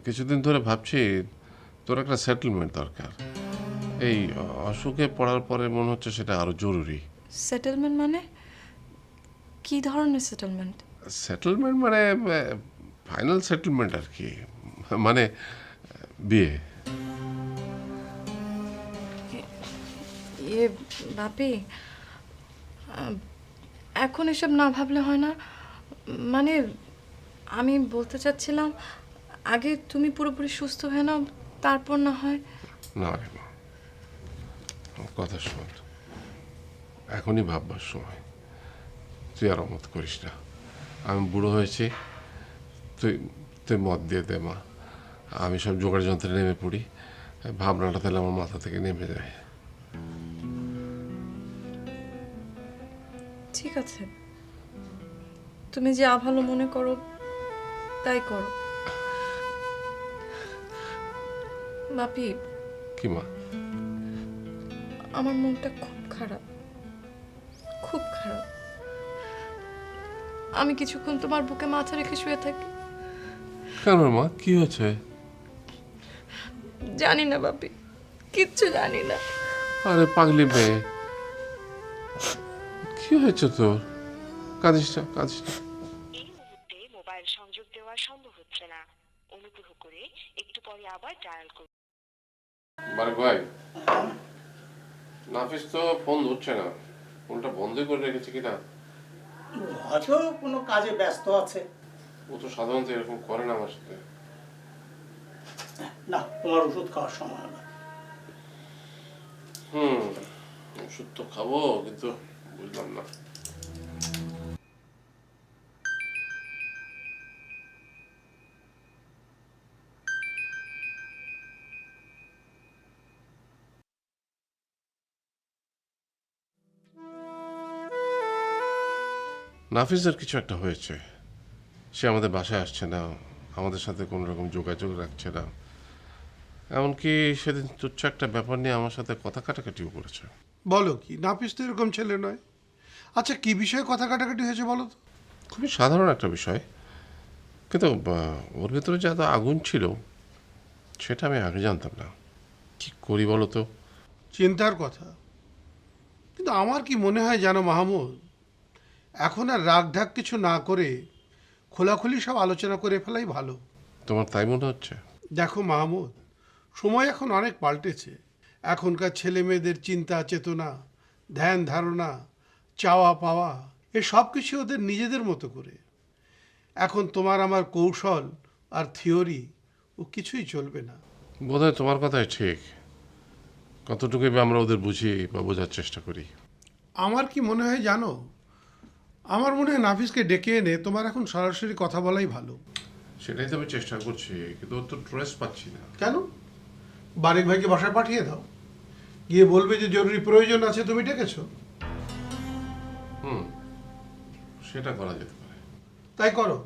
কিছুদিন ধরে ভাবছি তোর একটা সেটেলমেন্ট দরকার। এই অসুখে পড়ার পরে মনে হচ্ছে সেটা আরো জরুরি। সেটেলমেন্ট মানে কি ধরনের সেটেলমেন্ট? সেটেলমেন্ট মানে ফাইনাল সেটেলমেন্ট আর কি, মানে বিয়ে। ইয়ে বাপি, এখন এসব না ভাবলে হয় না। মানে আমি বলতে চাচ্ছিলাম, আগে তুমি পুরোপুরি সুস্থ হয়ে নাও, তারপর না হয়। না রে মা, আমার কথা শোন, এখনই ভাববার সময়। তুই আর অমত করিস না, আমি বুড়ো হয়েছি। তুই তুই মত দিয়ে দে মা, আমি সব জোগাড় যন্ত্রে নেমে পড়ি, ভাবনাটা তাহলে আমার মাথা থেকে নেমে যায়। ঠিক আছে, তুমি যা ভালো মনে করো তাই করো। বাপি, কি মা? আমার মনটা খুব খারাপ, খুব খারাপ। আমি কিছুক্ষণ তোমার বুকে মাথা রেখে শুয়ে থাকি। কেন মা, কি হয়েছে? জানি না বাপি, কিচ্ছু জানি না। আরে পাগলি মেয়ে, কি হয়েছে তোর? কাঁদিস না, কাঁদিস না। এই মুহূর্তে মোবাইল সংযোগ দেওয়া সম্ভব হচ্ছে না, অনুগ্রহ করে একটু পরে আবার ডায়াল করুন। বারেক ভাই, নাফিস তো ফোন ধরছে না, ফোনটা বন্ধই করে রেখেছে কিনা। হয়তো কোনো কাজে ব্যস্ত আছে। ও তো সাধারণত এরকম করে না আমার সাথে। না, তোমার ওষুধ খাওয়ার সময় হবে। ওষুধ তো খাবো, কিন্তু বুঝলাম না। নাফিসের কিছু একটা হয়েছে, সে আমাদের বাসায় আসছে না, আমাদের সাথে কোনো রকম যোগাযোগ রাখছে না। এমনকি সেদিন তুচ্ছ একটা ব্যাপার নিয়ে আমার সাথে কথা কাটাকাটিও করেছে। বলো কি, নাফিস তো এরকম ছেলে নয়। আচ্ছা, কি বিষয়ে কথা কাটাকাটি হয়েছে বলো তো? খুবই সাধারণ একটা বিষয়, কিন্তু ওর ভেতরে যে এত আগুন ছিল সেটা আমি আগে জানতাম না। কি করি বলো তো? চিন্তার কথা। কিন্তু আমার কি মনে হয় জানো মাহমুদ, এখন আর রাগ ঢাক কিছু না করে খোলাখুলি সব আলোচনা করে ফেলাই ভালো। তোমার তাই মনে হচ্ছে? দেখো মাহমুদ, সময় এখন অনেক পাল্টেছে। এখনকার ছেলে মেয়েদের চিন্তা চেতনা, ধ্যান ধারণা, চাওয়া পাওয়া, এ সব কিছু ওদের নিজেদের মতো করে। এখন তোমার আমার কৌশল আর থিওরি ও কিছুই চলবে না। বোধহয় তোমার কথাই ঠিক। কতটুকুই বা আমরা ওদের বুঝি বা বোঝার চেষ্টা করি। আমার কি মনে হয় জানো, আমার মনে হয় নাফিসকে ডেকে এনে তোমার এখন সরাসরি কথা বলাই ভালো। সেটাই তো আমি চেষ্টা করছি, কিন্তু ওর তো ড্রেস পাচ্ছি না। কেন? বারেক ভাইকে বাসায় পাঠিয়ে দাও, গিয়ে বলবে যে জরুরি প্রয়োজন আছে, তুমি ডেকেছো। সেটা করা যেতে পারে। তাই করো।